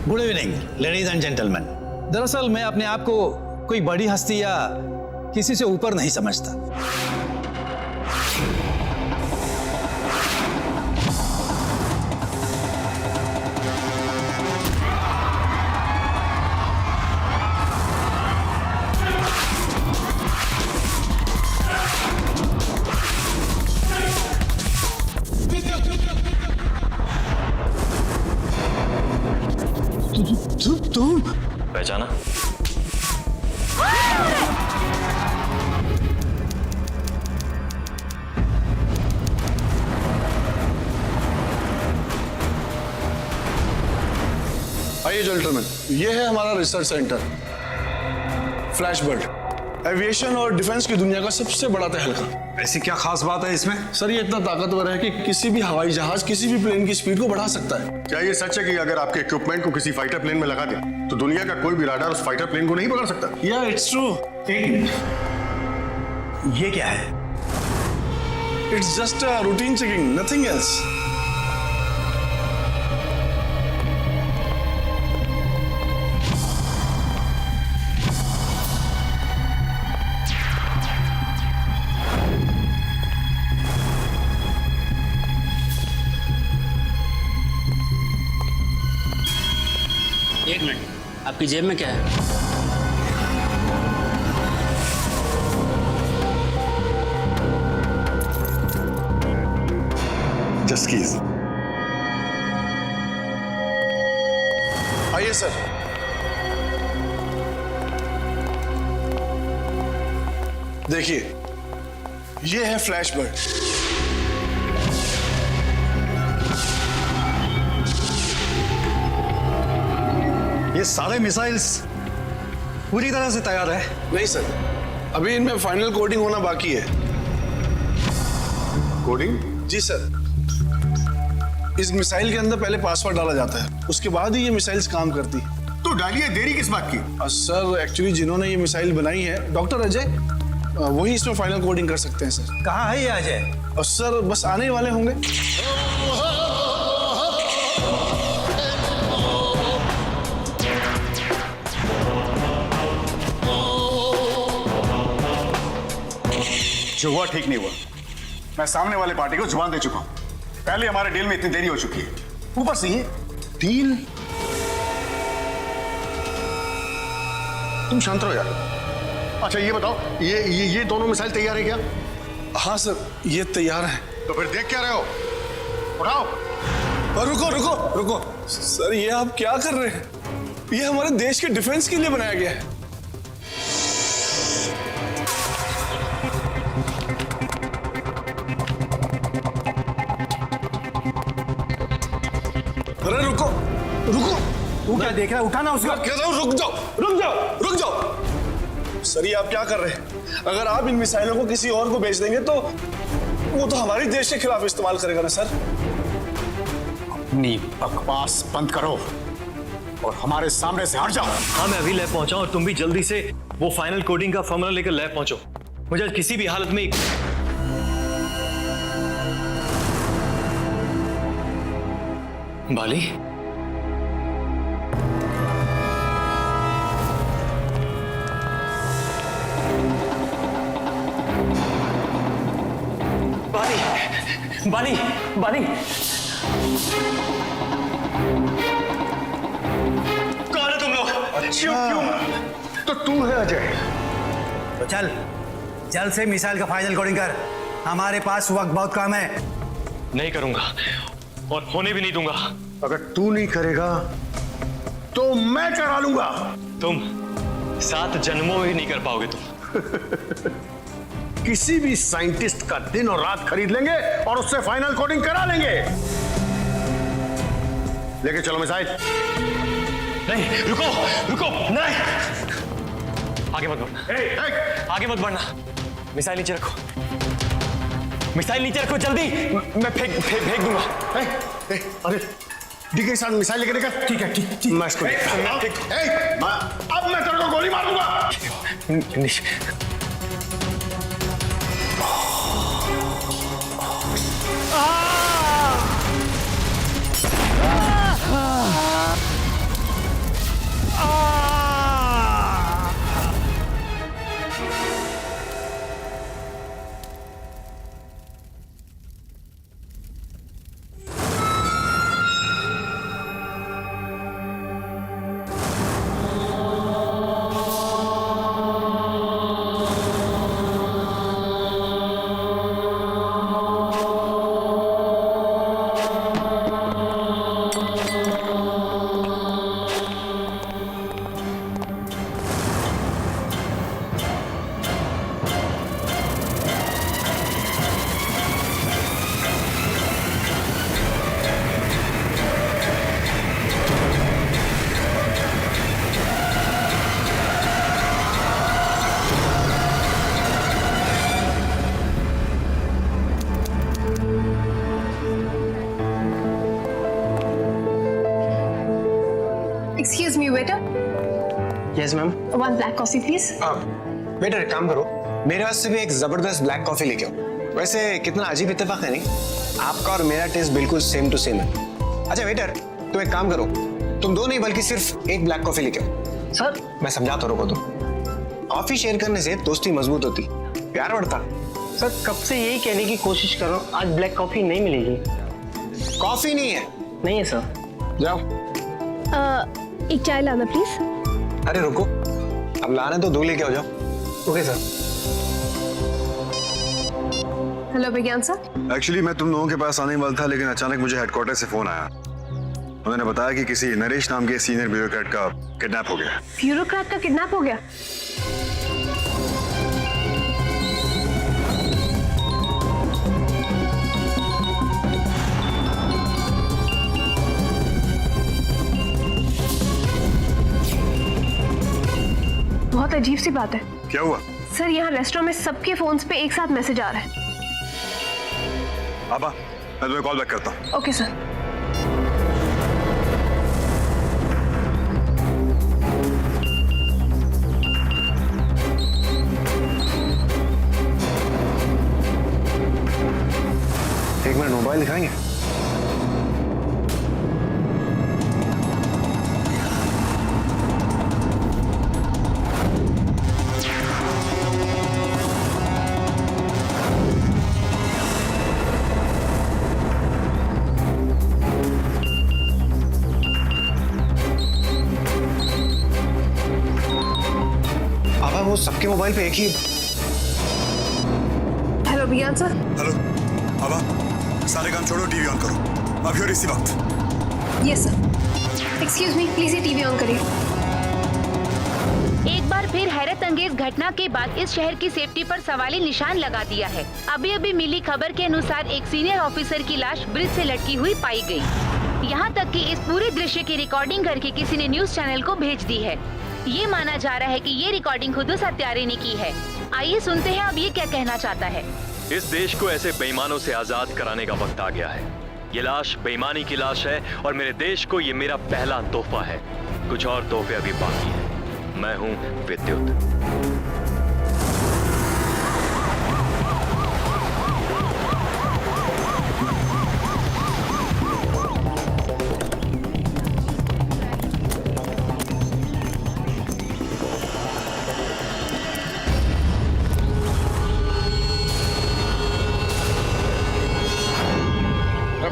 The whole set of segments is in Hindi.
Good evening ladies and gentleman. दरअसल मैं अपने आप को कोई बड़ी हस्ती या किसी से ऊपर नहीं समझता। तुम पहचाना? आइए जेंटलमैन, ये है हमारा रिसर्च सेंटर फ्लैशबर्ड। एविएशन और डिफेंस की दुनिया का सबसे बड़ा तहलका। ऐसी क्या खास बात है इसमें? सर ये इतना ताकतवर है कि किसी भी हवाई जहाज किसी भी प्लेन की स्पीड को बढ़ा सकता है। क्या ये सच है कि अगर आपके इक्विपमेंट को किसी फाइटर प्लेन में लगा दें तो दुनिया का कोई भी राडार उस फाइटर प्लेन को नहीं पकड़ सकता? या इट्स ट्रू। ये क्या है? It's just a routine checking, nothing else. एक मिनट, आपकी जेब में क्या है? Just keys. आइए सर। देखिए, ये है फ्लैशबर्ड। ये सारे मिसाइल्स पूरी तरह से तैयार है? नहीं सर, अभी इनमें फाइनल कोडिंग होना बाकी है। कोडिंग? जी सर, इस मिसाइल के अंदर पहले पासवर्ड डाला जाता है, उसके बाद ही ये मिसाइल्स काम करती है। तो डालिए, देरी किस बात की? सर एक्चुअली जिन्होंने ये मिसाइल बनाई है, डॉक्टर अजय, वही इसमें फाइनल कोडिंग कर सकते हैं सर। कहाँ है ये अजय? और सर बस आने ही वाले होंगे। जो हुआ ठीक नहीं हुआ। मैं सामने वाले पार्टी को जुबान दे चुका हूं। पहले हमारे डील में इतनी देरी हो चुकी है, ऊपर से ये डील। तुम शांत रहो यार। अच्छा ये बताओ, ये दोनों मिसाइल तैयार है क्या? हाँ सर, ये तैयार है। तो फिर देख क्या रहे हो? उठाओ। रुको रुको रुको सर, ये आप क्या कर रहे हैं? ये हमारे देश के डिफेंस के लिए बनाया गया है। अरे रुको रुको, तू क्या देख रहा है? उठाना उसको। कह रहा हूं रुक जाओ रुक जाओ रुक जाओ। सर ये आप क्या कर रहे हैं? अगर आप इन मिसाइलों को किसी और को बेच देंगे तो वो तो हमारे देश के खिलाफ इस्तेमाल करेगा ना सर। अपनी बकवास बंद करो और हमारे सामने से हट जाओ। हाँ, मैं अभी लैब पहुंचा और तुम भी जल्दी से वो फाइनल कोडिंग का फॉर्मूला लेकर लैब पहुंचो। मुझे किसी भी हालत में बाली, बाली, बाली, बाली, कौन है तुम लोग? क्यों? तो तू है अजय? तो चल जल्द से मिसाइल का फाइनल कोडिंग कर, हमारे पास वक्त बहुत कम है। नहीं करूंगा और होने भी नहीं दूंगा। अगर तू नहीं करेगा तो मैं करा लूंगा। तुम 7 जन्मों में भी नहीं कर पाओगे तुम। किसी भी साइंटिस्ट का दिन और रात खरीद लेंगे और उससे फाइनल कोडिंग करा लेंगे। लेके चलो मिसाइल। नहीं, रुको रुको, नहीं, आगे मत बढ़ना, आगे मत बढ़ना। मिसाइल नीचे रखो, मिसाइल नीचे रखो जल्दी। मैं फेंक दूंगा। अरे डीके के साथ मिसाइल लेके निकल। ठीक है, ठीक। मैं इसको अब मैं तेरे को गोली मार दूंगा। Excuse me, waiter. Yes ma'am. One black coffee, please. Waiter एक काम करो, मेरे वास्ते भी एक जबरदस्त ब्लैक कॉफी लेके आओ। वैसे कितना अजीब इत्तेफाक है नहीं, आपका और मेरा टेस्ट बिल्कुल सेम टू सेम है। अच्छा वेटर, तुम एक काम करो, तुम दो नहीं बल्कि सिर्फ एक ब्लैक कॉफी लेके आओ। सर मैं समझाता रुको तुम। कॉफी शेयर करने से दोस्ती मजबूत होती, प्यार बढ़ता। सर कब से यही कहने की कोशिश कर रहा हूँ, आज ब्लैक कॉफी नहीं मिलेगी। कॉफी नहीं है? नहीं है सर। जाओ। एक चाय लाना प्लीज। अरे रुको, अब लाने तो दो लेके आओ, जाओ। Okay sir. हेलो विज्ञान सर। एक्चुअली मैं तुम लोगों के पास आने वाला था, लेकिन अचानक मुझे हेडक्वार्टर से फोन आया। उन्होंने बताया कि किसी नरेश नाम के सीनियर ब्यूरोक्रेट का किडनैप हो गया। ब्यूरोक्रेट का किडनैप हो गया? बहुत अजीब सी बात है। क्या हुआ? सर यहाँ रेस्टोरेंट में सबके फोन्स पे एक साथ मैसेज आ रहा है। आबा, मैं तुम्हें कॉल बैक करता हूँ। Okay sir. एक मिनट, मोबाइल दिखाएंगे? आबा, वो सबके मोबाइल पे एक ही। हेलो विज्ञान सर। हेलो आबा, सारे काम छोड़ो, टीवी ऑन करो अभी और इसी वक्त। Yes sir. Excuse me, please ये टीवी ऑन करिए। एक बार फिर हैरत अंगेज घटना के बाद इस शहर की सेफ्टी पर सवाली निशान लगा दिया है। अभी अभी मिली खबर के अनुसार एक सीनियर ऑफिसर की लाश ब्रिज से लटकी हुई पाई गई। यहाँ तक कि इस पूरे दृश्य की रिकॉर्डिंग करके किसी ने न्यूज चैनल को भेज दी है। ये माना जा रहा है कि ये रिकॉर्डिंग खुद उस हत्यारे ने की है। आइए सुनते हैं अब ये क्या कहना चाहता है। इस देश को ऐसे बेईमानों से आजाद कराने का वक्त आ गया है। ये लाश बेईमानी की लाश है और मेरे देश को ये मेरा पहला तोहफा है। कुछ और तोहफे अभी बाकी हैं। मैं हूं विद्युत।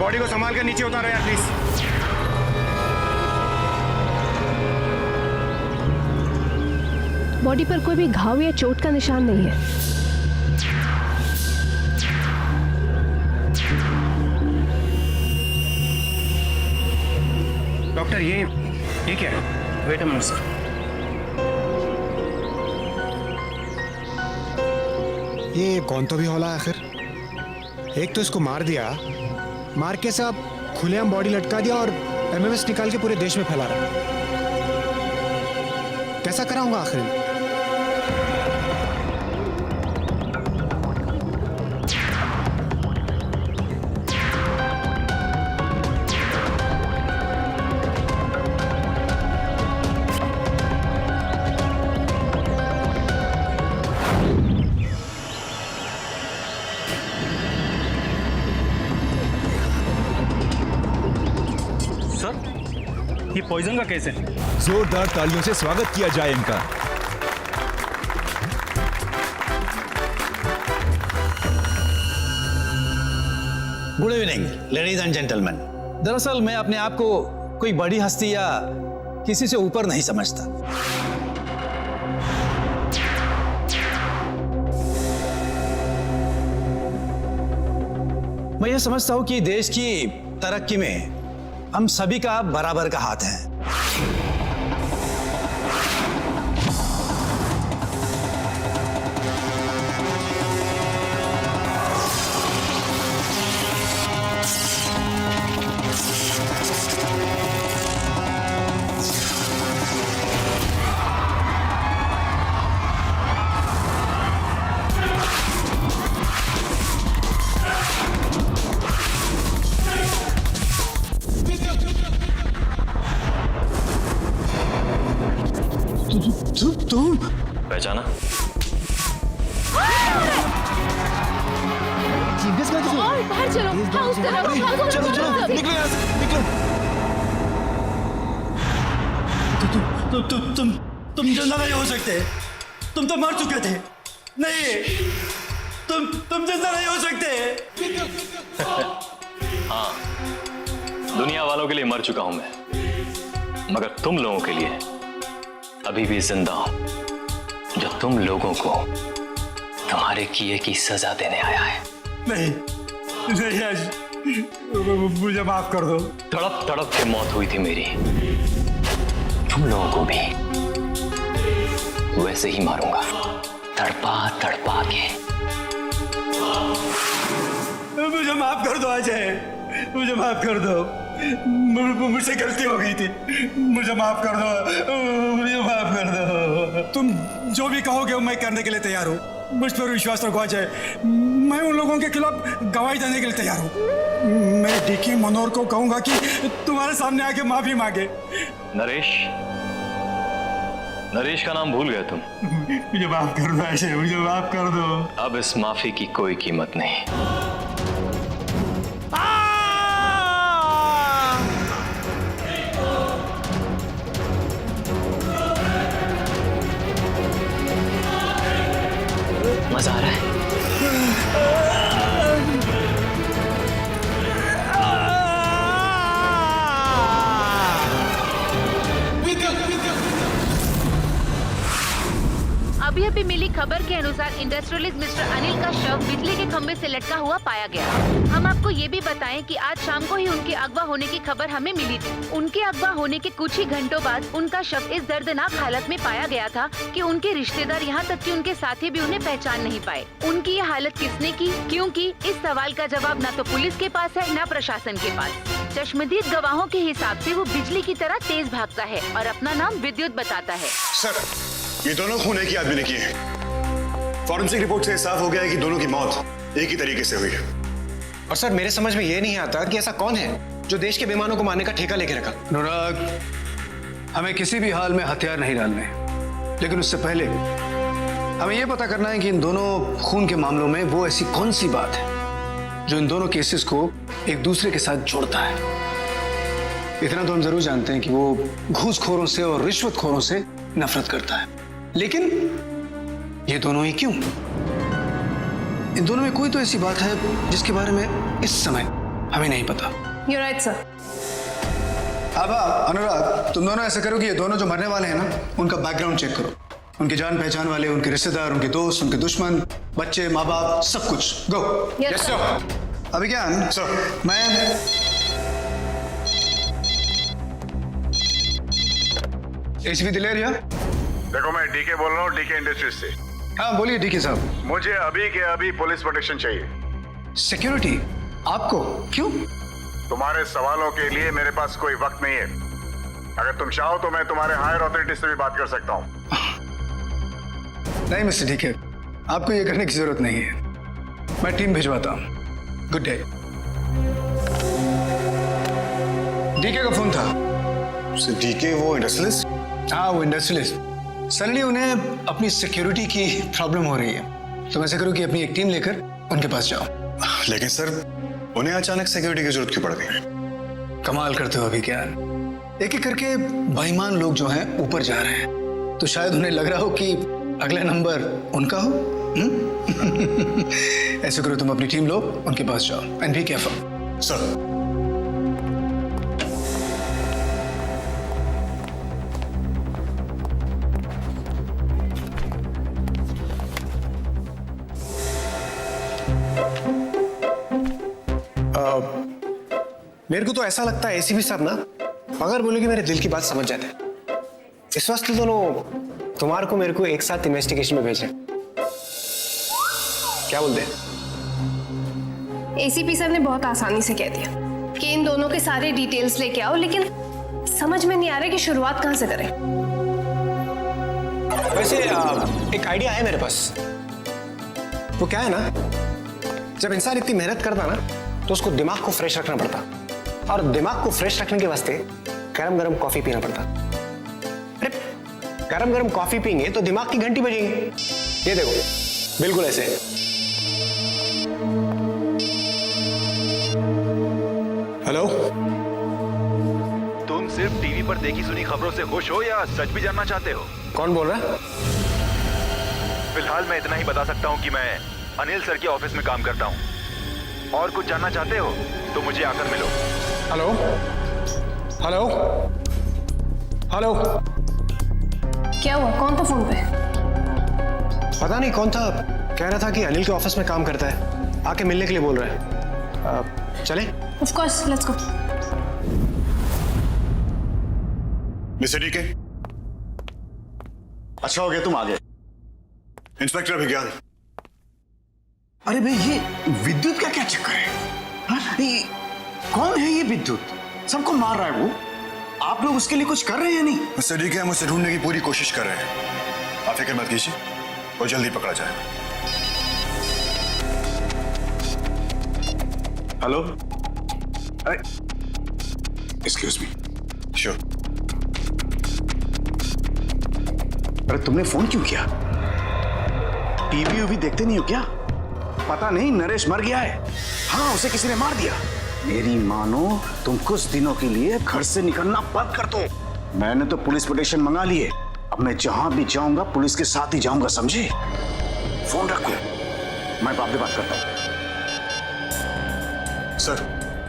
बॉडी को संभाल कर नीचे उतारो यार प्लीज। बॉडी पर कोई भी घाव या चोट का निशान नहीं है। डॉक्टर ये क्या है? Wait a minute sir. ये कौन तो भी होला आखिर? एक तो इसको मार दिया, मार के सब खुलेआम बॉडी लटका दिया और एमएमएस निकाल के पूरे देश में फैला रहा। कैसा कराऊंगा आखिर? ये पॉइजन का केस है। जोरदार तालियों से स्वागत किया जाए इनका। Good evening ladies and gentleman. दरअसल मैं अपने आप को कोई बड़ी हस्ती या किसी से ऊपर नहीं समझता। मैं ये समझता हूं कि देश की तरक्की में हम सभी का बराबर का हाथ है। तुम पहचाना? और बाहर चलो, हाँ, उस तरफ, भागो, चलो चलो निकलो यहाँ से, निकलो। तुम जिंदा नहीं हो सकते, तुम तो मर चुके थे। नहीं, तुम जिंदा नहीं हो सकते। हाँ, दुनिया वालों के लिए मर चुका हूं मैं, मगर तुम लोगों के लिए अभी भी जिंदा हूं, जो तुम लोगों को तुम्हारे किए की सजा देने आया है। नहीं यश, मुझे माफ कर दो। तड़प तड़प के मौत हुई थी मेरी, तुम लोगों को भी वैसे ही मारूंगा, तड़पा तड़पा के। मुझे माफ कर दो अजय, मुझे माफ कर दो। मुझसे गलती हो गई थी, मुझे माफ कर दो, मुझे माफ कर दो। तुम जो भी कहोगे मैं करने के लिए तैयार हूँ। मुझ पर विश्वास रखो अजय, मैं उन लोगों के खिलाफ गवाही देने के लिए तैयार हूँ। मैं डीके मनोहर को कहूंगा कि तुम्हारे सामने आके माफी मांगे। नरेश का नाम भूल गए तुम? मुझे माफ कर दो अजय, मुझे माफ कर दो। अब इस माफी की कोई कीमत नहीं। मजा आ रहा है? अभी मिली खबर के अनुसार इंडस्ट्रियलिस्ट मिस्टर अनिल का शव बिजली के खंभे से लटका हुआ पाया गया। हम आपको ये भी बताएं कि आज शाम को ही उनके अगवा होने की खबर हमें मिली थी। उनके अगवा होने के कुछ ही घंटों बाद उनका शव इस दर्दनाक हालत में पाया गया था कि उनके रिश्तेदार यहाँ तक कि उनके साथी भी उन्हें पहचान नहीं पाए। उनकी ये हालत किसने की, क्योंकि इस सवाल का जवाब न तो पुलिस के पास है न प्रशासन के पास। चश्मदीद गवाहों के हिसाब से वो बिजली की तरह तेज भागता है और अपना नाम विद्युत बताता है। सर, ये दोनों खून एक ही आदमी ने किए हैं। फॉरेंसिक रिपोर्ट से साफ हो गया है कि दोनों की मौत एक ही तरीके से हुई है। और सर मेरे समझ में ये नहीं आता कि ऐसा कौन है जो देश के बेईमानों को मारने का ठेका लेके रखा। अनुराग, हमें किसी भी हाल में हथियार नहीं डालने, लेकिन उससे पहले हमें यह पता करना है कि इन दोनों खून के मामलों में वो ऐसी कौन सी बात है जो इन दोनों केसेस को एक दूसरे के साथ जोड़ता है। इतना तो हम जरूर जानते हैं कि वो घूसखोरों से और रिश्वतखोरों से नफरत करता है, लेकिन ये दोनों ही क्यों? इन दोनों में कोई तो ऐसी बात है जिसके बारे में इस समय हमें नहीं पता। You're right, sir. अब अनुराग, तुम दोनों ऐसा करो कि ये दोनों जो मरने वाले हैं ना, उनका बैकग्राउंड चेक करो। उनकी जान पहचान वाले, उनके रिश्तेदार, उनके दोस्त, उनके दुश्मन, बच्चे, माँ बाप, सब कुछ। गो। Yes, sir. अभिज्ञान सर, मैं एसीपी दिलेरिया। देखो, मैं डीके बोल रहा हूँ, डीके इंडस्ट्रीज से। हाँ बोलिए डीके साहब। मुझे अभी के अभी पुलिस प्रोटेक्शन चाहिए। सिक्योरिटी? आपको? क्यों? तुम्हारे सवालों के लिए मेरे पास कोई वक्त नहीं है। अगर तुम चाहो तो मैं तुम्हारे हायर अथॉरिटी से भी बात कर सकता हूँ। नहीं मिस्टर डीके, आपको ये करने की जरूरत नहीं है। मैं टीम भिजवाता हूँ। Good day. डीके का फोन था। डीके वो इंडस्ट्रियलिस्ट? हाँ, वो इंडस्ट्रियलिस्ट। सडनली उन्हें अपनी सिक्योरिटी की प्रॉब्लम हो रही है, तो मैं ऐसा करूँ कि अपनी एक टीम लेकर उनके पास जाओ। लेकिन सर, उन्हें अचानक सिक्योरिटी की जरूरत क्यों पड़ गई? कमाल करते हो अभी क्या? एक एक करके बेईमान लोग जो हैं ऊपर जा रहे हैं, तो शायद उन्हें लग रहा हो कि अगला नंबर उनका हो। ऐसे करो, तुम अपनी टीम लो, उनके पास जाओ एंड बी केयरफुल। सर। मेरे को तो ऐसा लगता है एसीपी साहब ना अगर बोले कि मेरे दिल की बात समझ जाते हैं। इस वास्ते दोनों तुम्हारे को मेरे को एक साथ इन्वेस्टिगेशन में भेज रहे हैं। क्या बोलते हैं? एसीपी सर ने बहुत आसानी से कह दिया कि इन दोनों के सारे डिटेल्स लेके आओ, लेकिन समझ में नहीं आ रहा कि शुरुआत कहां से करें। वैसे एक आइडिया है मेरे पास। वो क्या है ना, जब इंसान इतनी मेहनत करता ना तो उसको दिमाग को फ्रेश रखना पड़ता, और दिमाग को फ्रेश रखने के वास्ते गरम गरम कॉफी पीना पड़ता। अरे गरम गरम कॉफी पियेंगे तो दिमाग की घंटी बजेगी। ये देखो, बिल्कुल ऐसे। हेलो, तुम सिर्फ टीवी पर देखी सुनी खबरों से खुश हो या सच भी जानना चाहते हो? कौन बोल रहा है? फिलहाल मैं इतना ही बता सकता हूँ कि मैं अनिल सर के ऑफिस में काम करता हूँ। और कुछ जानना चाहते हो तो मुझे आकर मिलो। हेलो हेलो हेलो, क्या हुआ? कौन था फोन पे? पता नहीं कौन था, कह रहा था कि अनिल के ऑफिस में काम करता है, आके मिलने के लिए बोल रहा है। चलें? Of course, let's go. Mister DK, अच्छा हो गया तुम आ गए। इंस्पेक्टर अभिज्ञान। अरे भाई, ये विद्युत का क्या चक्कर है? हाँ? ये कौन है ये विद्युत? सबको मार रहा है वो। आप लोग उसके लिए कुछ कर रहे हैं या नहीं? मिस्टर डीके, हम उसे ढूंढने की पूरी कोशिश कर रहे हैं। आप फिक्र मत कीजिए, वो जल्दी पकड़ा जाएगा। Hello, excuse me. श्योर। अरे तुमने फोन क्यों किया? टीवी भी देखते नहीं हो क्या? पता नहीं नरेश मर गया है। हाँ, उसे किसी ने मार दिया। मेरी मानो, तुम कुछ दिनों के लिए घर से निकलना बंद कर दो। मैंने तो पुलिस पिटीशन मंगा ली है। अब मैं जहां भी जाऊंगा पुलिस के साथ ही जाऊंगा, समझे? फोन रखो, मैं बाप से बात करता हूं। सर।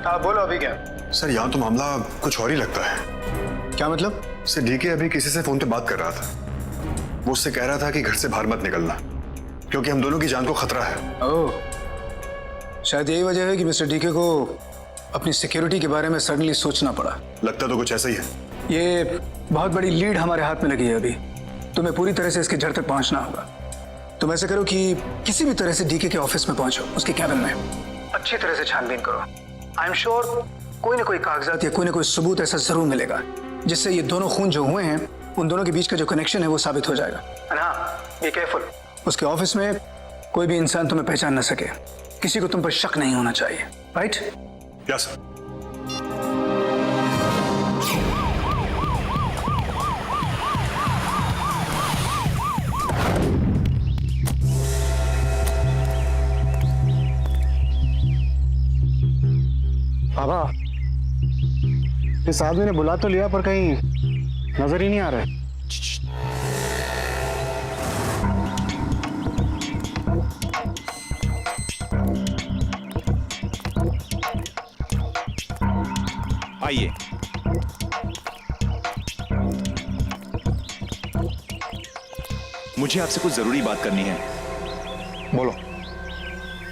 हाँ बोलो, अभी क्या? सर, यहाँ तो मामला कुछ और ही लगता है। क्या मतलब? सर, डीके अभी किसी से फोन पे बात कर रहा था। वो उससे कह रहा था कि घर से बाहर मत निकलना, क्योंकि हम दोनों की जान को खतरा है। ओह, शायद यही वजह है कि मिस्टर डीके को अपनी सिक्योरिटी के बारे में सडनली सोचना पड़ा। लगता तो कुछ ऐसा ही है। ये बहुत बड़ी लीड हमारे हाथ में लगी है अभी। तुम्हें पूरी तरह से इसके जड़ तक पहुंचना होगा। तुम ऐसे करो कि किसी भी तरह से डीके के ऑफिस में पहुंचो, उसके कैबिन में अच्छी तरह से छानबीन करो। आई एम श्योर कोई ना कोई कागजात या कोई ना कोई सबूत ऐसा जरूर मिलेगा जिससे ये दोनों खून जो हुए हैं, उन दोनों के बीच का जो कनेक्शन है वो साबित हो जाएगा। हाँ, बी केयरफुल। उसके ऑफिस में कोई भी इंसान तुम्हें पहचान न सके, किसी को तुम पर शक नहीं होना चाहिए। राइट? Yes sir. बाबा, इस आदमी ने बुला तो लिया पर कहीं नजर ही नहीं आ रहा है। आइए। मुझे आपसे कुछ जरूरी बात करनी है। बोलो।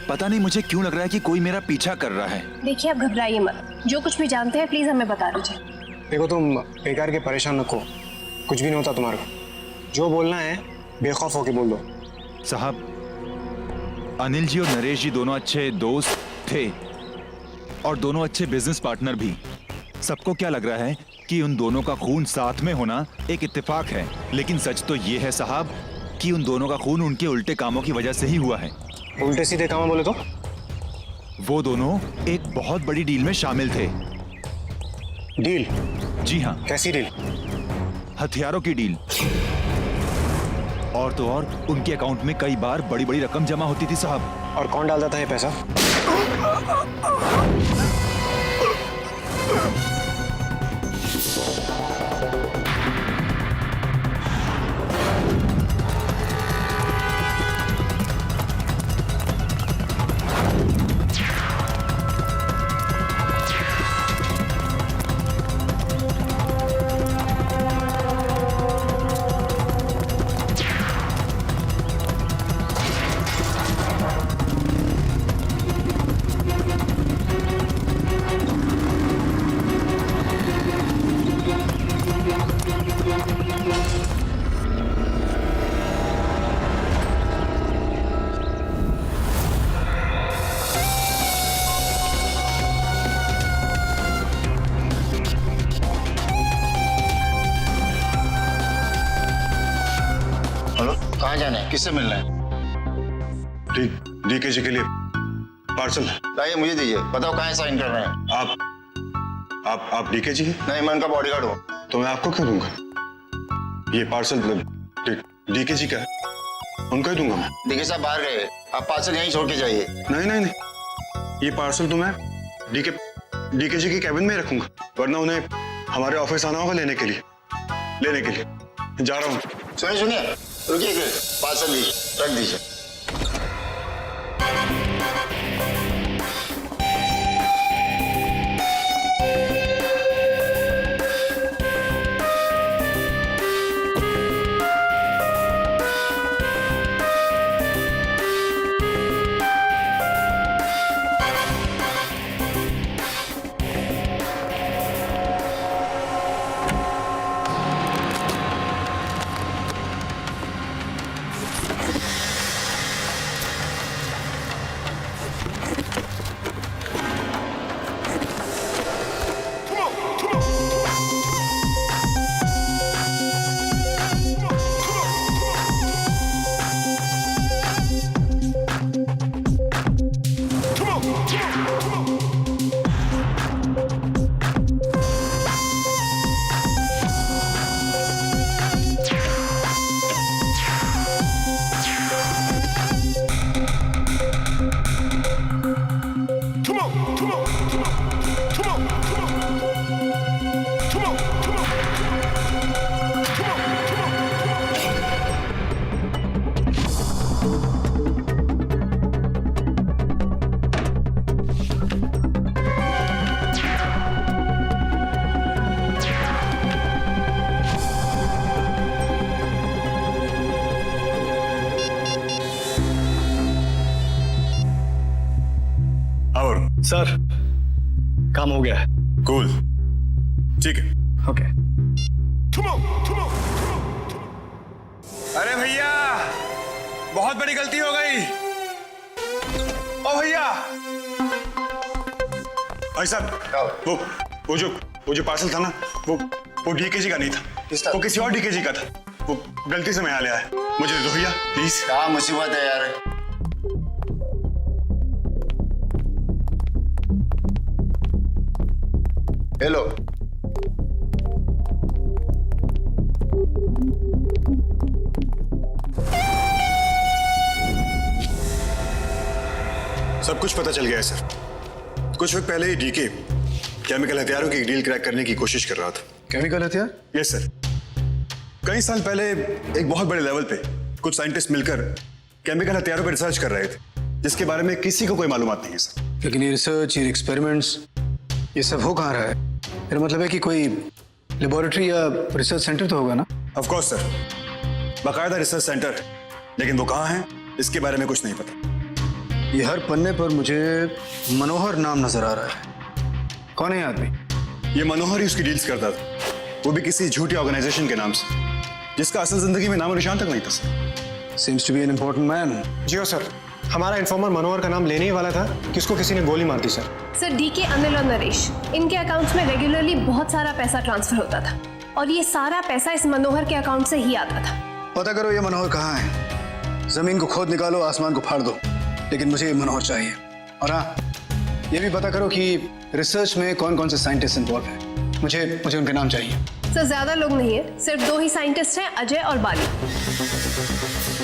पता नहीं मुझे क्यों लग रहा है कि कोई मेरा पीछा कर रहा है। देखिए, आप घबराइए मत। जो कुछ भी जानते हैं प्लीज हमें बता दीजिए। देखो, तुम बेकार के परेशान रखो, कुछ भी नहीं होता तुम्हारा। जो बोलना है बेखौफ होके बोल दो। साहब, अनिल जी और नरेश जी दोनों अच्छे दोस्त थे और दोनों अच्छे बिजनेस पार्टनर भी। सबको क्या लग रहा है कि उन दोनों का खून साथ में होना एक इत्तेफाक है, लेकिन सच तो ये है साहब कि उन दोनों का खून उनके उल्टे कामों की वजह से ही हुआ है। उल्टे सीधे काम बोले तो? वो दोनों एक बहुत बड़ी डील में शामिल थे। डील? जी हाँ। कैसी डील? हथियारों की डील। और तो और उनके अकाउंट में कई बार बड़ी बड़ी रकम जमा होती थी साहब। और कौन डालता था ये पैसा? कहाँ जाना है? किससे मिलना है? डीके जी के लिए पार्सल। लाइए, मुझे दीजिए। बताओ कहाँ साइन कर रहे हैं? आप डीके जी? नहीं, मैं उनका बॉडीगार्ड हूँ। तो मैं आपको क्यों दूंगा? ये पार्सल डीके जी का है, उनको ही दूंगा मैं। देखिए साहब बाहर गए, आप पार्सल यहीं छोड़ के जाइए। नहीं नहीं नहीं, ये पार्सल तो मैं डीके जी की कैबिन में ही रखूंगा, वरना उन्हें हमारे ऑफिस आना होगा लेने के लिए जा रहा हूँ। सुनिए रुकिए, पार्सल दीजिए, रख दीजिए। सर काम हो गया है। कूल, ठीक है। ओके। अरे भैया बहुत बड़ी गलती हो गई। ओ भैया, भाई साहब वो जो पार्सल था ना, वो डीके जी का नहीं था, वो किसी और डीके जी का था। वो गलती से मैं यहाँ ले आया, मुझे दे दो भैया प्लीज। क्या मुसीबत है यार। हेलो, सब कुछ पता चल गया है सर। कुछ वक्त पहले ही डीके केमिकल हथियारों की डील क्रैक करने की कोशिश कर रहा था। केमिकल हथियार? Yes sir. कई साल पहले एक बहुत बड़े लेवल पे कुछ साइंटिस्ट मिलकर केमिकल हथियारों पर रिसर्च कर रहे थे, जिसके बारे में किसी को कोई मालूमात नहीं है सर। लेकिन ये रिसर्च, ये एक्सपेरिमेंट्स, ये सब हो कहाँ रहा है? मेरा मतलब है कि कोई लेबोरेटरी या रिसर्च सेंटर तो होगा ना? ऑफ कोर्स सर, बाकायदा रिसर्च सेंटर है, लेकिन वो कहाँ है इसके बारे में कुछ नहीं पता। ये हर पन्ने पर मुझे मनोहर नाम नजर आ रहा है। कौन है ये आदमी? ये मनोहर ही उसकी डील्स करता था, वो भी किसी झूठी ऑर्गेनाइजेशन के नाम से, जिसका असल जिंदगी में नामो निशान तक नहीं था sir. Seems to be an important man. जी हो सर, हमारा इन्फॉर्मर मनोहर का नाम लेने ही वाला था कि उसको किसी ने गोली मार दी सर। सर डीके, अनिल और नरेश, इनके अकाउंट्स में रेगुलरली बहुत सारा पैसा ट्रांसफर होता था और ये सारा पैसा इस मनोहर के अकाउंट से ही आता था। पता करो ये मनोहर कहाँ है। जमीन को खोद निकालो, आसमान को फाड़ दो, लेकिन मुझे ये मनोहर चाहिए। और हाँ, ये भी पता करो कि रिसर्च में कौन कौन से साइंटिस्ट इन्वॉल्व हैं। मुझे उनके नाम चाहिए। सर ज्यादा लोग नहीं है, सिर्फ 2 ही साइंटिस्ट हैं, अजय और बाली।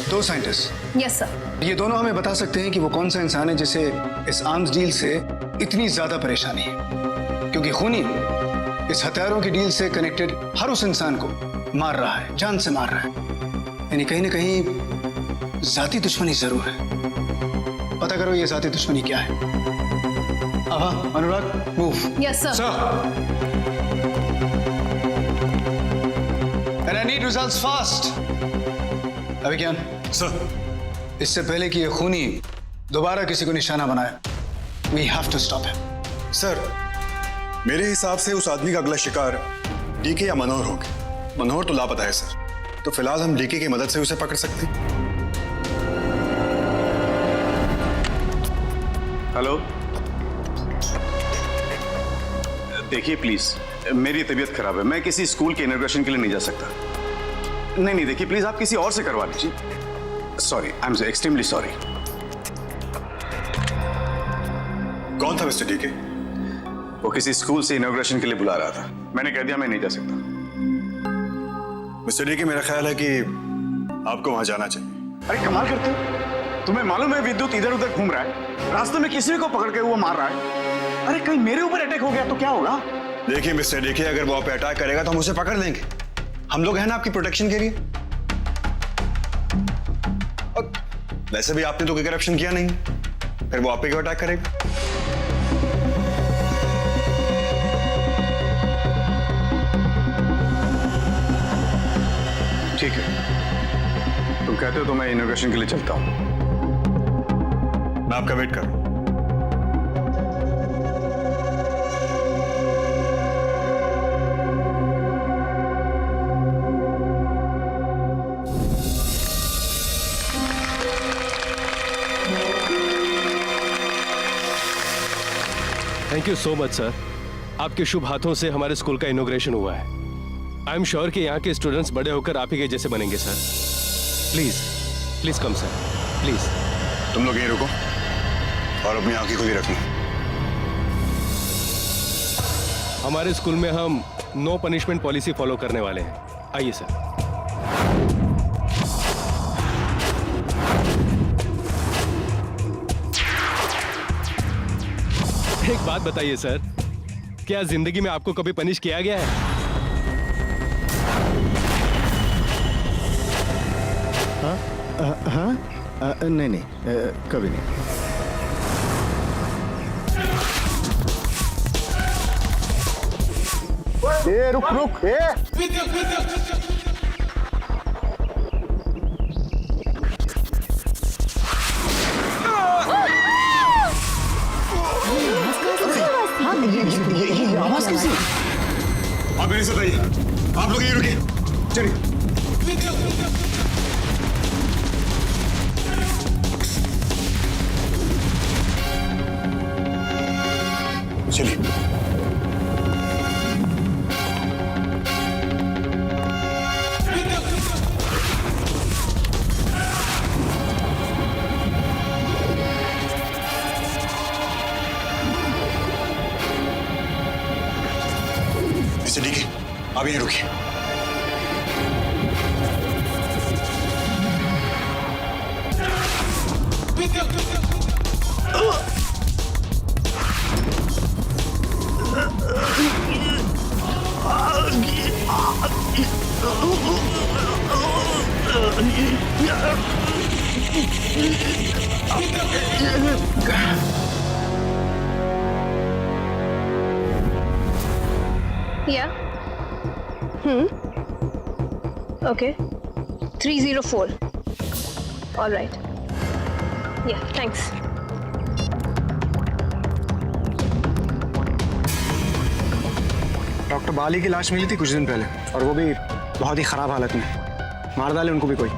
2 साइंटिस्ट? Yes sir. ये दोनों हमें बता सकते हैं कि वो कौन सा इंसान है जिसे इस आर्म्स डील से इतनी ज्यादा परेशानी है, क्योंकि खूनी इस हथियारों की डील से कनेक्टेड हर उस इंसान को मार रहा है, जान से मार रहा है। यानी कहीं ना कहीं जाती दुश्मनी जरूर है। पता करो ये जाती दुश्मनी क्या है। Abha, Anurag, move. Yes sir. And I need results fast. Abhigyan sir, इससे पहले कि ये खूनी दोबारा किसी को निशाना बनाए, we have to stop him. Sir मेरे हिसाब से उस आदमी का अगला शिकार डीके या मनोहर होंगे। मनोहर तो लापता है सर, तो फिलहाल हम डीके की मदद से उसे पकड़ सकते हैं। हेलो, देखिए प्लीज, मेरी तबीयत खराब है, मैं किसी स्कूल के इनॉग्रेशन के लिए नहीं जा सकता। नहीं देखिए प्लीज, आप किसी और से करवा लीजिए। Sorry, I am extremely sorry. कौन था मिस्टर डीके? वो किसी स्कूल से इनॉग्रेशन के लिए बुला रहा था, मैंने कह दिया मैं नहीं जा सकता। मिस्टर डी के मेरा ख्याल है कि आपको वहां जाना चाहिए। अरे कमाल करते हो, तुम्हें मालूम है विद्युत इधर उधर घूम रहा है, रास्ते में किसी को पकड़ के वो मार रहा है। अरे कहीं मेरे ऊपर अटैक हो गया तो क्या होगा? देखिए मिस्टर डी के, अगर वो आप पे अटैक करेगा तो हम उसे पकड़ लेंगे। हम लोग हैं ना आपकी प्रोटेक्शन के लिए। और वैसे भी आपने तो कोई करप्शन किया नहीं, फिर वो आप पे क्यों अटैक करेगा? ठीक है, तुम कहते हो तो मैं इनोग्रेशन के लिए चलता हूं। मैं आपका वेट कर रहा हूं। Thank you so much sir, आपके शुभ हाथों से हमारे स्कूल का इनोग्रेशन हुआ है। आई एम श्योर कि यहाँ के स्टूडेंट्स बड़े होकर आप ही के जैसे बनेंगे sir. Please please come sir, please. तुम लोग यहीं रुको और अपनी आंखें खुली रखना। हमारे स्कूल में हम नो पनिशमेंट पॉलिसी फॉलो करने वाले हैं। आइए सर। एक बात बताइए सर, क्या जिंदगी में आपको कभी पनिश किया गया है? हाँ? नहीं, कभी नहीं। रुक ये आवाज कैसी? आप मेरे साथ आइए, आप लोग यहीं रुकिए। चलिए चलिए। ठीक है, आप यहीं रुकिए। Yeah. Okay. 304. All right. Yeah, thanks. Doctor Bali की लाश मिली थी कुछ दिन पहले, और वो भी बहुत ही खराब हालत में। मार डाले उनको भी कोई।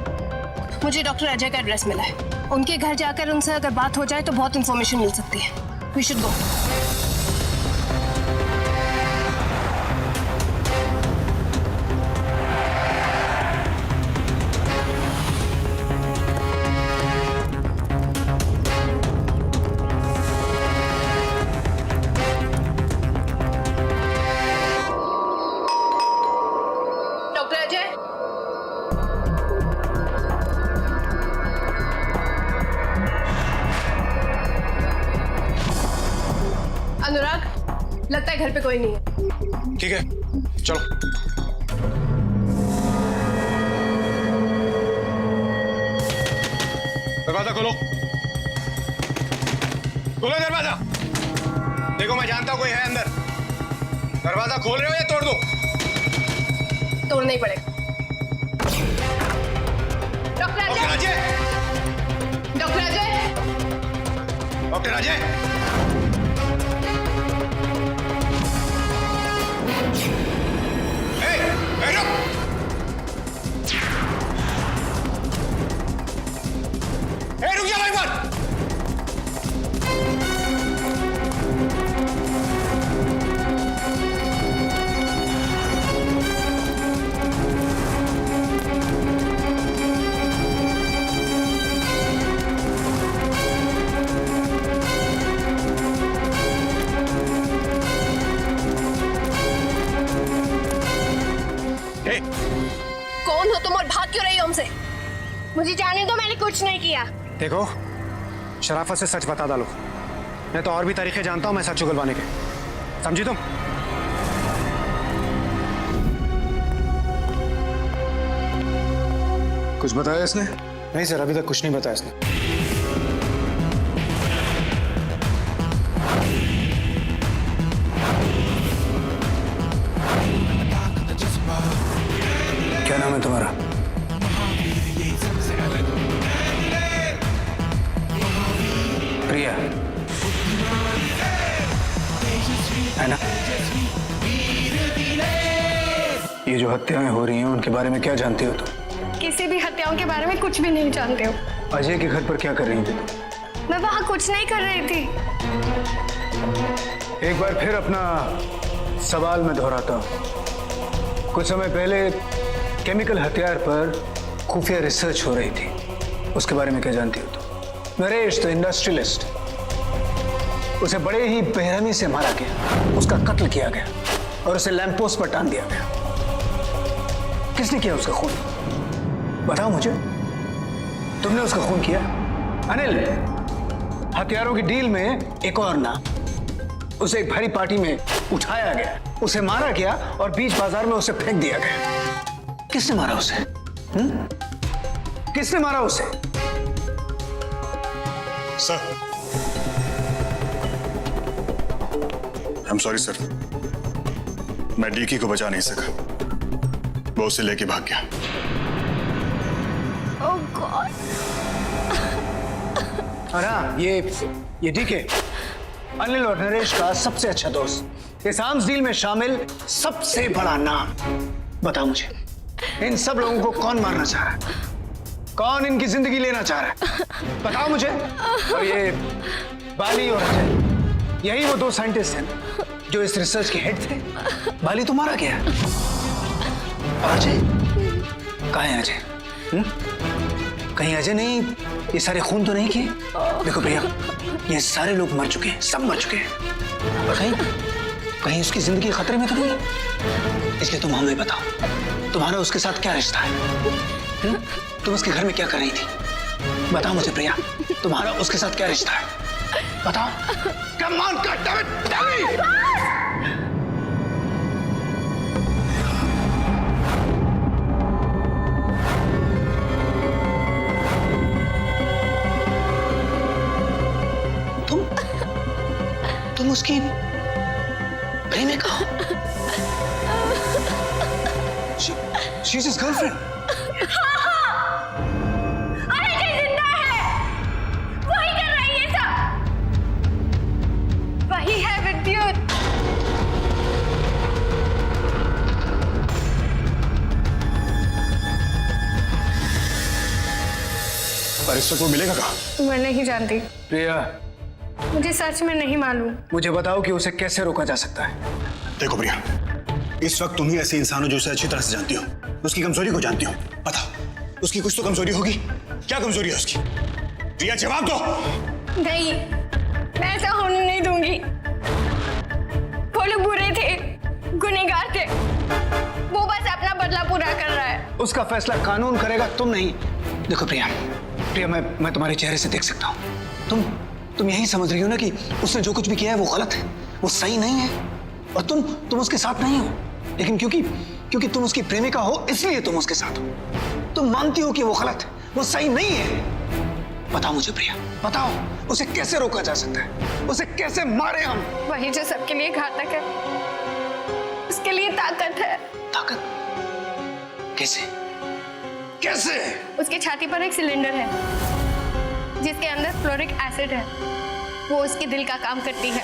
मुझे डॉक्टर अजय का एड्रेस मिला है। उनके घर जाकर उनसे अगर बात हो जाए तो बहुत इंफॉर्मेशन मिल सकती है। We should go. Doctor Ajay, Anurag, लगता है घर पे कोई नहीं है। ठीक है, चलो। दरवाजा खोलो, खोलो दरवाजा। देखो मैं जानता हूं कोई है अंदर। दरवाजा खोल रहे हो या तोड़ दो? तोड़ना ही पड़ेगा। Doctor Ajay, doctor Ajay, doctor Ajay, रुक जा भाई बात। कौन हो तुम और भाग क्यों रही हो हमसे? मुझे जाने दो, मैंने कुछ नहीं किया। देखो, शराफत से सच बता डालो। मैं तो और भी तरीके जानता हूं मैं सच उगलवाने के, समझी तुम? कुछ बताया इसने? नहीं सर, अभी तक कुछ नहीं बताया इसने। क्या नाम है तुम्हारा? प्रिया है ना? ये जो हत्याएं हो रही हैं उनके बारे में क्या जानती हो तुम? किसी भी हत्याओं के बारे में कुछ भी नहीं जानते हो। अजय के घर पर क्या कर रही थी? मैं वहां कुछ नहीं कर रही थी। एक बार फिर अपना सवाल मैं दोहराता हूं। कुछ समय पहले केमिकल हथियार पर खुफिया रिसर्च हो रही थी, उसके बारे में क्या जानती हो तुम? नरेश द इंडस्ट्रियलिस्ट, उसे बड़े ही बेरहमी से मारा गया, उसका कत्ल किया गया और उसे लैंपपोस्ट पर टांग दिया गया। किसने किया उसका खून? बताओ मुझे, तुमने उसका खून किया? अनिल, हथियारों की डील में एक और नाम, उसे एक भारी पार्टी में उठाया गया, उसे मारा गया और बीच बाजार में उसे फेंक दिया गया। किसने मारा उसे? किसने मारा उसे? Sir, I am sorry sir, मैं डीकी को बचा नहीं सका, वो उसे लेके भाग गया। ओह गॉड। और हाँ, ये डीके अनिल और नरेश का सबसे अच्छा दोस्त, इस आर्म्स डील में शामिल सबसे बड़ा नाम। बताओ मुझे, इन सब लोगों को कौन मारना चाह रहा है? कौन इनकी जिंदगी लेना चाह रहा है? बताओ मुझे। और ये बाली और अजय, यही वो दो साइंटिस्ट हैं जो इस रिसर्च के हेड थे। बाली तो मारा गया, और अजय कहाँ है? अजय कहीं अजय नहीं ये सारे खून तो नहीं किए? देखो भैया, ये सारे लोग मर चुके हैं, सब मर चुके हैं, और कहीं उसकी जिंदगी खतरे में तो नहीं? इसलिए तुम हमें बताओ, तुम्हारा उसके साथ क्या रिश्ता है? तुम उसके घर में क्या कर रही थी? बताओ मुझे प्रिया, तुम्हारा उसके साथ क्या रिश्ता है? बताओ। Come on, goddammit, tell me! तुम उसकी प्रेमिका हो? She's his girlfriend. अरे ये जिंदा है, वही कर रहा है ये सब, वही है विद्युत। पर इस वक्त वो मिलेगा कहाँ? मैं नहीं जानती। प्रिया, मुझे सच में नहीं मालूम। मुझे बताओ कि उसे कैसे रोका जा सकता है? देखो प्रिया, इस वक्त तुम ही ऐसे इंसान हो जो उसे अच्छी तरह से जानती हो, उसकी कमजोरी को जानती हो। बताओ, उसकी कुछ तो कमजोरी होगी। क्या कमजोरी है उसकी? प्रिया जवाब दो। नहीं, मैं ऐसा होने नहीं दूंगी। वो लोग बुरे थे, गुनहगार थे, वो बस अपना बदला पूरा कर रहा है। उसका फैसला कानून करेगा, तुम नहीं। देखो प्रिया, मैं तुम्हारे चेहरे से देख सकता हूँ, तुम यही समझ रही हो ना कि उसने जो कुछ भी किया है वो गलत है, वो सही नहीं है, और तुम उसके साथ नहीं हो। लेकिन क्योंकि तुम उसकी प्रेमिका हो, इसलिए तुम उसके साथ हो। तुम मानती हो कि वो गलत है, वो सही नहीं है। बताओ मुझे प्रिया, बताओ, उसे कैसे रोका जा सकता है? उसे कैसे मारे हम? वही जो सबके लिए घातक है, उसके लिए ताकत है। ताकत? कैसे? कैसे? उसकी छाती पर एक सिलेंडर है जिसके अंदर फ्लोरिक एसिड है, वो उसके दिल का काम करती है।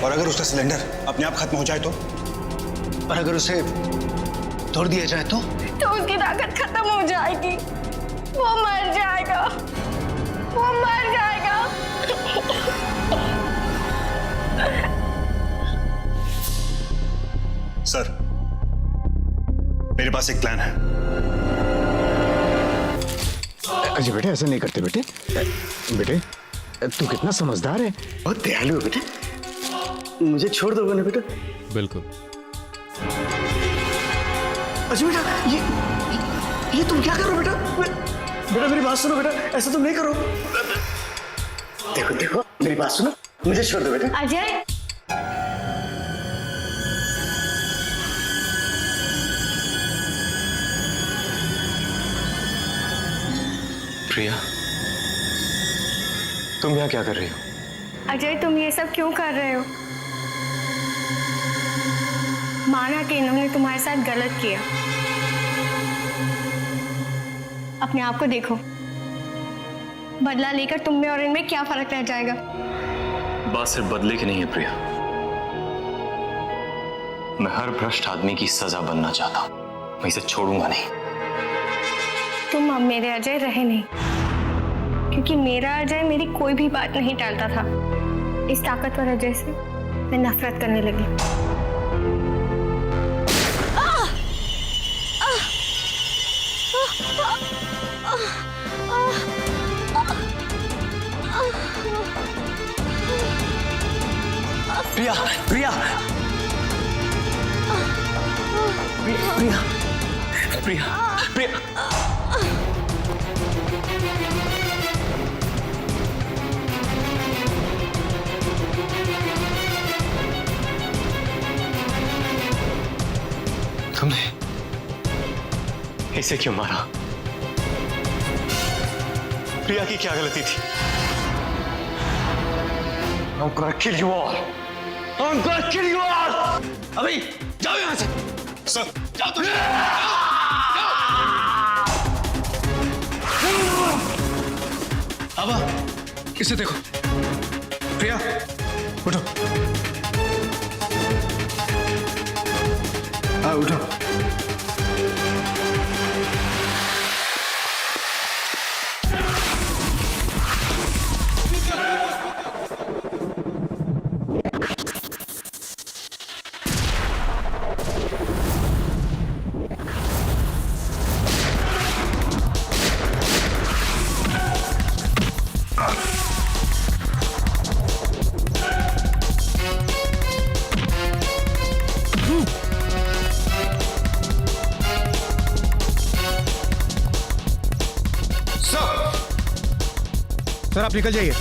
और अगर उसका सिलेंडर अपने आप खत्म हो जाए तो? और अगर उसे तोड़ दिया जाए तो? तो उसकी ताकत खत्म हो जाएगी, वो मर जाएगा, वो मर जाएगा। सर, मेरे पास एक प्लान है। अजय बेटे, ऐसा नहीं करते बेटे। बेटे, तू कितना समझदार है, बहुत दयालु है बेटे। मुझे छोड़ दोगे ना बेटा? बिल्कुल। अच्छा ये तुम क्या कर रहे हो बेटा? बेटा मेरी बात सुनो बेटा, ऐसा तुम नहीं करो। देखो मेरी बात सुनो, मुझे छोड़ दो बेटा। अजय, प्रिया, तुम यहाँ क्या कर रही हो? अजय तुम ये सब क्यों कर रहे हो? माना कि इन्होंने तुम्हारे साथ गलत किया, अपने आप को देखो, बदला लेकर तुम में और इनमें क्या फर्क रह जाएगा? बात सिर्फ बदले की नहीं है प्रिया, मैं हर भ्रष्ट आदमी की सजा बनना चाहता हूं, मैं इसे छोड़ूंगा नहीं। तुम अब मेरे अजय रहे नहीं, क्योंकि मेरा अजय मेरी कोई भी बात नहीं टालता था। इस ताकतवर अजय से मैं नफरत करने लगी। प्रिया प्रिया प्रिया प्रिया प्रिया तुमने इसे क्यों मारा? प्रिया की क्या गलती थी? I'm gonna kill you all. I'm gonna kill you all. अभी जाओ यहाँ से। सर जाओ तुम। अब इसे देखो। प्रिया उठो। हाँ उठो। सर आप निकल जाइए।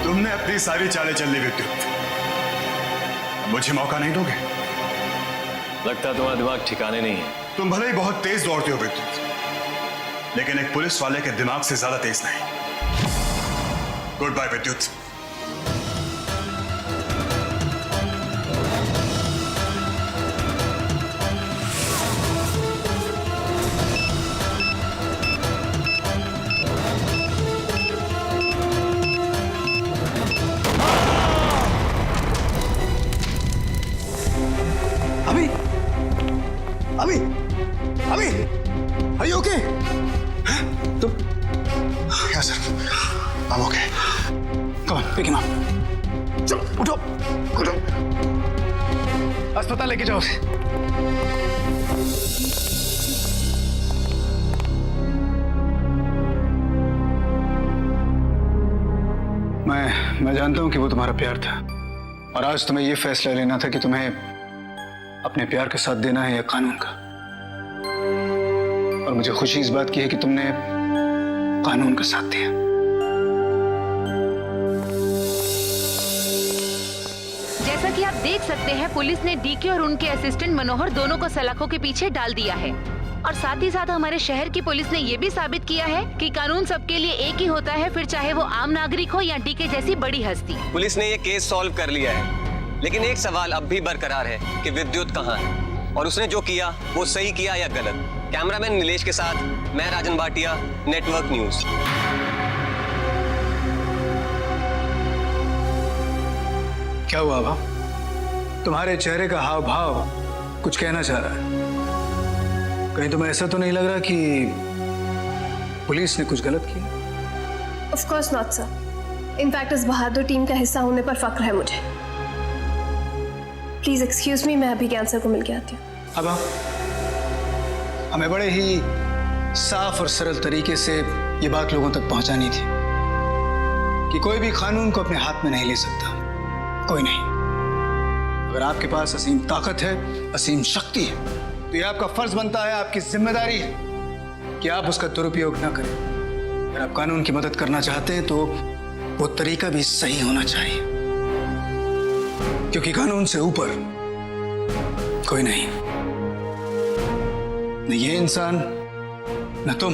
तुमने अपनी सारी चालें चल ली विद्युत, मुझे मौका नहीं दोगे? लगता है तुम्हारा दिमाग ठिकाने नहीं है। तुम भले ही बहुत तेज दौड़ते हो विद्युत, लेकिन एक पुलिस वाले के दिमाग से ज्यादा तेज नहीं। गुड बाय विद्युत। अभी are you okay? तुम Yes sir, I'm okay. Come on, pick him up. चलो उठो उठो, अस्पताल लेके जाओ उसे। मैं जानता हूं कि वो तुम्हारा प्यार था, और आज तुम्हें ये फैसला लेना था कि तुम्हें अपने प्यार का साथ देना है या कानून का। और मुझे खुशी इस बात की है कि तुमने कानून का साथ दिया। जैसा कि आप देख सकते हैं, पुलिस ने डीके और उनके असिस्टेंट मनोहर दोनों को सलाखों के पीछे डाल दिया है। और साथ ही साथ हमारे शहर की पुलिस ने ये भी साबित किया है कि कानून सबके लिए एक ही होता है, फिर चाहे वो आम नागरिक हो या डीके जैसी बड़ी हस्ती। पुलिस ने ये केस सॉल्व कर लिया है, लेकिन एक सवाल अब भी बरकरार है कि विद्युत कहाँ है और उसने जो किया वो सही किया या गलत। कैमरामैन नीलेश के साथ मैं राजन भाटिया, नेटवर्क न्यूज। क्या हुआ भा? तुम्हारे चेहरे का हाव भाव कुछ कहना चाह रहा है। कहीं तुम्हें ऐसा तो नहीं लग रहा कि पुलिस ने कुछ गलत किया? Of course not sir. In fact इस बहादुर टीम का हिस्सा होने पर फक्र है मुझे। प्लीज एक्सक्यूज मी, मैं अभी कैंसर को मिल के आती हूँ। अब हमें बड़े ही साफ और सरल तरीके से ये बात लोगों तक पहुंचानी थी कि कोई भी कानून को अपने हाथ में नहीं ले सकता, कोई नहीं। अगर आपके पास असीम ताकत है, असीम शक्ति है, तो ये आपका फर्ज बनता है, आपकी जिम्मेदारी है कि आप उसका दुरुपयोग ना करें। अगर आप कानून की मदद करना चाहते हैं तो वो तरीका भी सही होना चाहिए, क्योंकि कानून से ऊपर कोई नहीं। न ये इंसान, न तुम,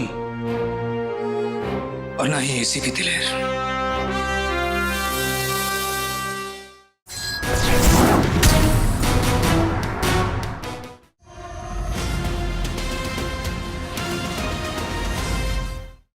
और न ही एसीपी दिलेर।